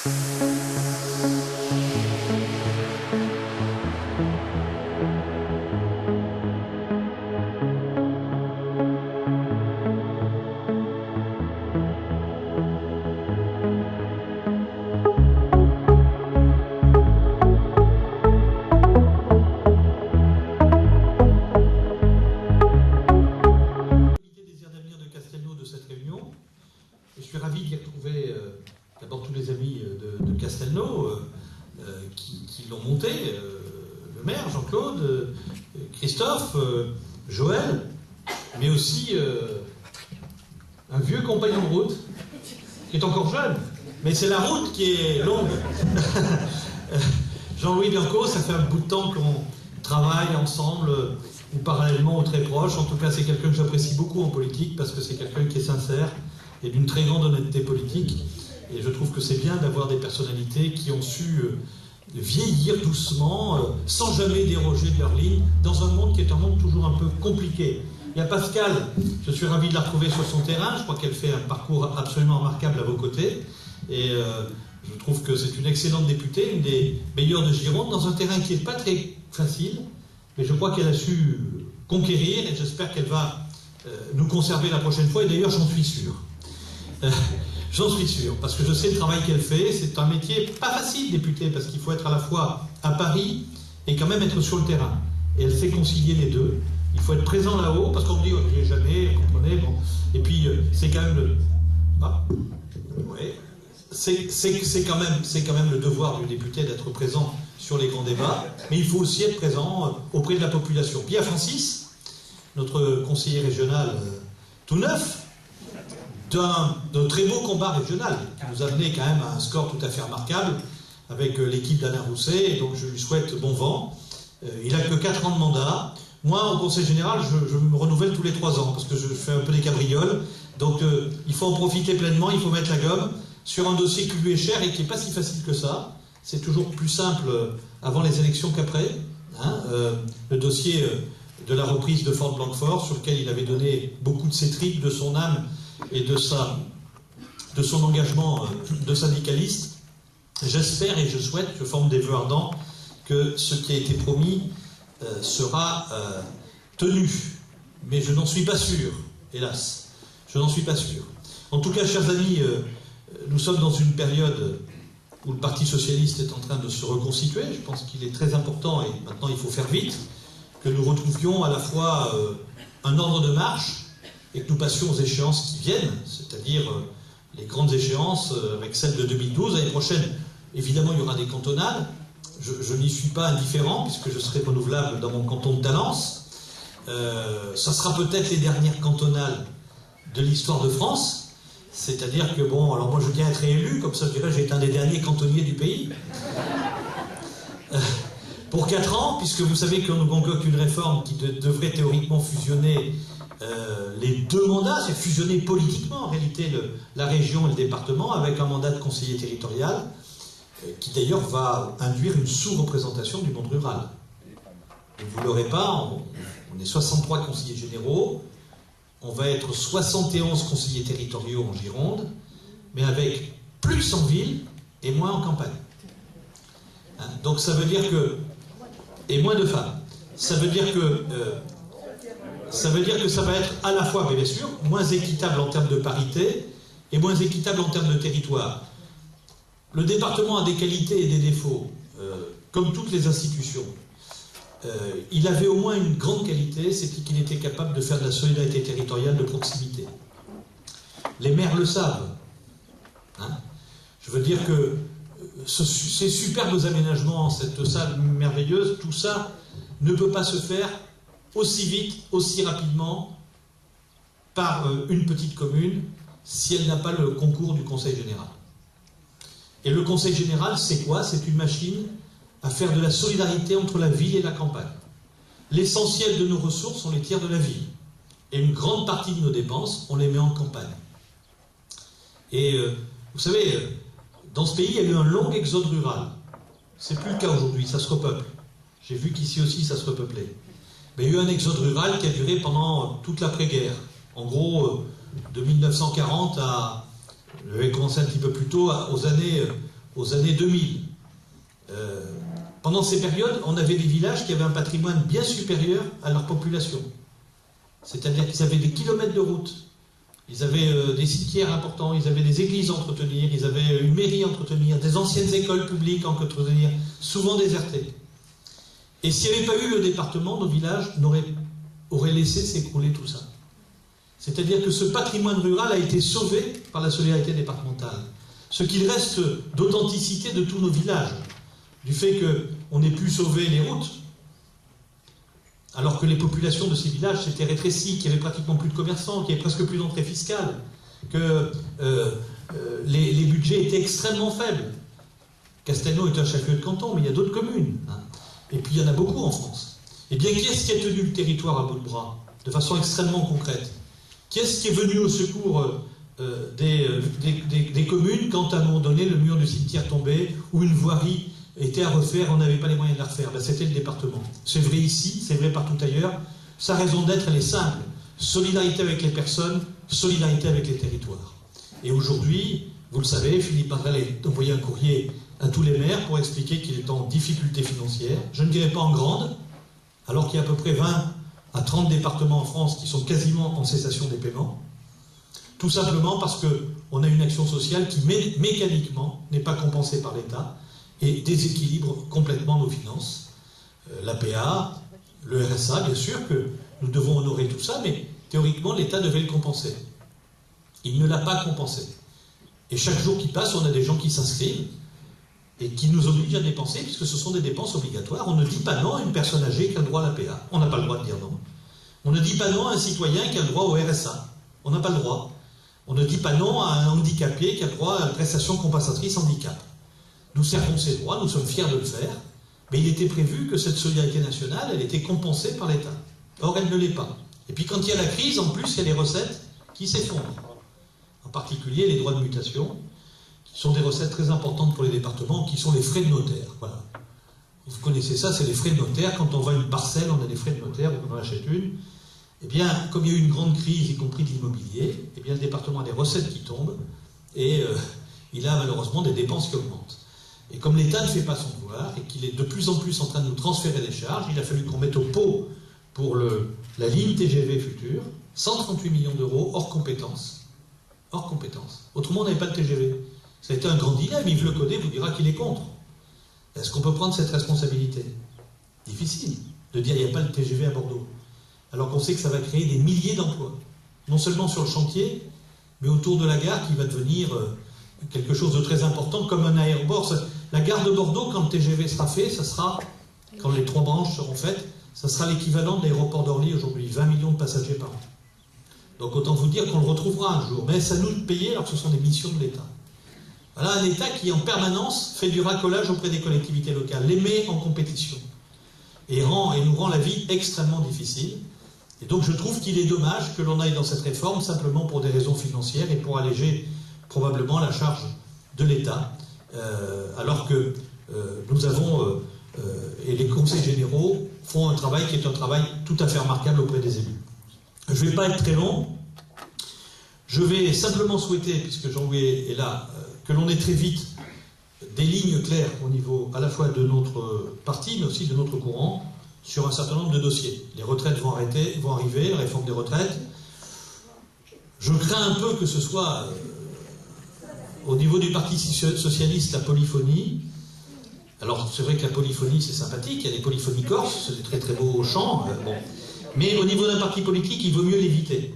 Je suis ravi d'y retrouver d'abord tous les amis de Castelnau qui l'ont monté, le maire Jean-Claude, Christophe, Joël, mais aussi un vieux compagnon de route qui est encore jeune, mais c'est la route qui est longue. Jean-Louis Bianco, ça fait un bout de temps qu'on travaille ensemble, ou parallèlement ou très proche. En tout cas, c'est quelqu'un que j'apprécie beaucoup en politique parce que c'est quelqu'un qui est sincère et d'une très grande honnêteté politique. Et je trouve que c'est bien d'avoir des personnalités qui ont su vieillir doucement, sans jamais déroger de leur ligne, dans un monde qui est un monde toujours un peu compliqué. Il y a Pascal, je suis ravi de la retrouver sur son terrain, je crois qu'elle fait un parcours absolument remarquable à vos côtés. Et je trouve que c'est une excellente députée, une des meilleures de Gironde, dans un terrain qui n'est pas très facile, mais je crois qu'elle a su conquérir et j'espère qu'elle va nous conserver la prochaine fois, et d'ailleurs j'en suis sûr. J'en suis sûr, parce que je sais le travail qu'elle fait. C'est un métier pas facile, député, parce qu'il faut être à la fois à Paris et quand même être sur le terrain. Et elle sait concilier les deux. Il faut être présent là-haut, parce qu'on me dit, on n'y est jamais, vous comprenez, bon. Et puis, c'est quand même le... Ah, ouais. C'est quand même le devoir du député d'être présent sur les grands débats, mais il faut aussi être présent auprès de la population. Puis à Francis, notre conseiller régional tout neuf, d'un très beau combat régional, qui nous a amené quand même à un score tout à fait remarquable avec l'équipe d'Alain Rousset, et donc je lui souhaite bon vent. Il n'a que 4 ans de mandat. Moi, au Conseil général, je me renouvelle tous les 3 ans, parce que je fais un peu des cabrioles, donc il faut en profiter pleinement, il faut mettre la gomme sur un dossier qui lui est cher et qui n'est pas si facile que ça. C'est toujours plus simple avant les élections qu'après. Hein, le dossier de la reprise de Fort Blanquefort, sur lequel il avait donné beaucoup de ses tripes, de son âme, et de son engagement de syndicaliste. J'espère et je souhaite, je forme des vœux ardents, que ce qui a été promis sera tenu. Mais je n'en suis pas sûr, hélas. Je n'en suis pas sûr. En tout cas, chers amis, nous sommes dans une période où le Parti socialiste est en train de se reconstituer. Je pense qu'il est très important, et maintenant il faut faire vite, que nous retrouvions à la fois un ordre de marche, et que nous passions aux échéances qui viennent, c'est-à-dire les grandes échéances avec celle de 2012. L'année prochaine, évidemment, il y aura des cantonales. Je n'y suis pas indifférent, puisque je serai renouvelable dans mon canton de Talence. Ça sera peut-être les dernières cantonales de l'histoire de France. C'est-à-dire que, bon, alors moi je veux bien être réélu, comme ça je dirais j'ai été un des derniers cantonniers du pays. Pour 4 ans, puisque vous savez qu'on nous concocte une réforme qui devrait théoriquement fusionner les 2 mandats, c'est fusionner politiquement en réalité la région et le département avec un mandat de conseiller territorial qui d'ailleurs va induire une sous-représentation du monde rural. Et vous ne l'aurez pas, on est 63 conseillers généraux, on va être 71 conseillers territoriaux en Gironde, mais avec plus en ville et moins en campagne. Hein, donc ça veut dire que... et moins de femmes. Ça veut dire que ça va être à la fois, mais bien sûr, moins équitable en termes de parité et moins équitable en termes de territoire. Le département a des qualités et des défauts, comme toutes les institutions. Il avait au moins une grande qualité, c'est qu'il était capable de faire de la solidarité territoriale de proximité. Les maires le savent. Hein, je veux dire que ces superbes aménagements, cette salle merveilleuse, tout ça ne peut pas se faire aussi vite, aussi rapidement par une petite commune si elle n'a pas le concours du Conseil général. Et le Conseil général, c'est quoi? C'est une machine à faire de la solidarité entre la ville et la campagne. L'essentiel de nos ressources, on les tire de la ville. Et une grande partie de nos dépenses, on les met en campagne. Et vous savez, dans ce pays, il y a eu un long exode rural. C'est plus le cas aujourd'hui, ça se repeuple. J'ai vu qu'ici aussi, ça se repeuplait. Mais il y a eu un exode rural qui a duré pendant toute l'après-guerre. En gros, de 1940 à... Je vais commencer un petit peu plus tôt, aux années aux années 2000. Pendant ces périodes, on avait des villages qui avaient un patrimoine bien supérieur à leur population. C'est-à-dire qu'ils avaient des kilomètres de route, ils avaient des cimetières importants, ils avaient des églises à entretenir, ils avaient une mairie à entretenir, des anciennes écoles publiques à entretenir, souvent désertées. Et s'il n'y avait pas eu le département, nos villages auraient laissé s'écrouler tout ça. C'est-à-dire que ce patrimoine rural a été sauvé par la solidarité départementale. Ce qu'il reste d'authenticité de tous nos villages, du fait qu'on ait pu sauver les routes, alors que les populations de ces villages s'étaient rétrécies, qu'il n'y avait pratiquement plus de commerçants, qu'il n'y avait presque plus d'entrées fiscales, que les budgets étaient extrêmement faibles. Castelnau est un chef-lieu de canton, mais il y a d'autres communes. Et puis il y en a beaucoup en France. Eh bien, qui est-ce qui a tenu le territoire à bout de bras, de façon extrêmement concrète? Qui est-ce qui est venu au secours des communes quand, à un moment donné, le mur du cimetière tombait, ou une voirie était à refaire, on n'avait pas les moyens de la refaire? Ben, c'était le département. C'est vrai ici, c'est vrai partout ailleurs. Sa raison d'être, elle est simple. Solidarité avec les personnes, solidarité avec les territoires. Et aujourd'hui, vous le savez, Philippe Madrelle a envoyé un courrier à tous les maires pour expliquer qu'il est en difficulté financière. Je ne dirais pas en grande, alors qu'il y a à peu près 20 à 30 départements en France qui sont quasiment en cessation des paiements. Tout simplement parce qu'on a une action sociale qui, mécaniquement, n'est pas compensée par l'État et déséquilibre complètement nos finances. L'APA, le RSA, bien sûr que nous devons honorer tout ça, mais théoriquement, l'État devait le compenser. Il ne l'a pas compensé. Et chaque jour qui passe, on a des gens qui s'inscrivent et qui nous obligent à dépenser, puisque ce sont des dépenses obligatoires. On ne dit pas non à une personne âgée qui a le droit à l'APA. On n'a pas le droit de dire non. On ne dit pas non à un citoyen qui a le droit au RSA. On n'a pas le droit. On ne dit pas non à un handicapé qui a le droit à la prestation compensatrice handicap. Nous servons ces droits, nous sommes fiers de le faire, mais il était prévu que cette solidarité nationale, elle était compensée par l'État. Or, elle ne l'est pas. Et puis quand il y a la crise, en plus, il y a les recettes qui s'effondrent. En particulier les droits de mutation, qui sont des recettes très importantes pour les départements, qui sont les frais de notaire. Voilà. Vous connaissez ça, c'est les frais de notaire. Quand on vend une parcelle, on a des frais de notaire, on en achète une. Eh bien, comme il y a eu une grande crise, y compris de l'immobilier, eh bien, le département a des recettes qui tombent, et il a malheureusement des dépenses qui augmentent. Et comme l'État ne fait pas son devoir, et qu'il est de plus en plus en train de nous transférer des charges, il a fallu qu'on mette au pot pour la ligne TGV future 138 millions d'euros hors compétences. Hors compétences. Autrement, on n'avait pas de TGV. Ça a été un grand dilemme. Yves Le Caudet vous dira qu'il est contre. Est-ce qu'on peut prendre cette responsabilité? Difficile de dire qu'il n'y a pas de TGV à Bordeaux. Alors qu'on sait que ça va créer des milliers d'emplois. Non seulement sur le chantier, mais autour de la gare qui va devenir quelque chose de très important, comme un aéroport. La gare de Bordeaux, quand le TGV sera fait, ça sera, quand les 3 branches seront faites, ça sera l'équivalent de l'aéroport d'Orly aujourd'hui, 20 millions de passagers par an. Donc autant vous dire qu'on le retrouvera un jour. Mais c'est à nous de payer alors que ce sont des missions de l'État. Voilà un État qui en permanence fait du racolage auprès des collectivités locales, les met en compétition et nous rend la vie extrêmement difficile. Et donc je trouve qu'il est dommage que l'on aille dans cette réforme simplement pour des raisons financières et pour alléger probablement la charge de l'État, alors que nous avons, et les conseils généraux font un travail qui est un travail tout à fait remarquable auprès des élus. Je ne vais pas être très long, je vais simplement souhaiter, puisque Jean-Louis est là, que l'on ait très vite des lignes claires au niveau à la fois de notre parti, mais aussi de notre courant, sur un certain nombre de dossiers. Les retraites vont arriver, la réforme des retraites. Je crains un peu que ce soit, au niveau du Parti socialiste, la polyphonie. Alors, c'est vrai que la polyphonie, c'est sympathique, il y a des polyphonies corses, c'est des très très beaux chants, bon. Mais au niveau d'un parti politique, il vaut mieux l'éviter.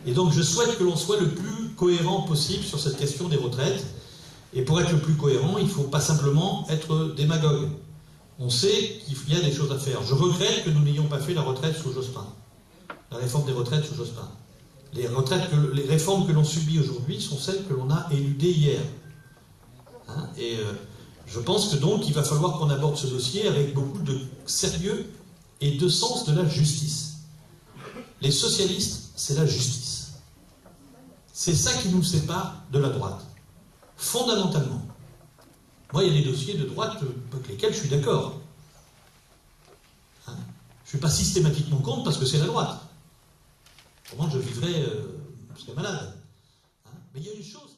Et donc, je souhaite que l'on soit le plus cohérent possible sur cette question des retraites. Et pour être le plus cohérent, il ne faut pas simplement être démagogue. On sait qu'il y a des choses à faire. Je regrette que nous n'ayons pas fait la retraite sous Jospin. La réforme des retraites sous Jospin. Les réformes que l'on subit aujourd'hui sont celles que l'on a éludées hier. Hein, et je pense que donc il va falloir qu'on aborde ce dossier avec beaucoup de sérieux et de sens de la justice. Les socialistes, c'est la justice. C'est ça qui nous sépare de la droite. Fondamentalement. Moi, il y a des dossiers de droite avec lesquels je suis d'accord. Hein, je ne suis pas systématiquement contre parce que c'est la droite. Autrement, je vivrais, je serais malade. Hein, mais il y a une chose...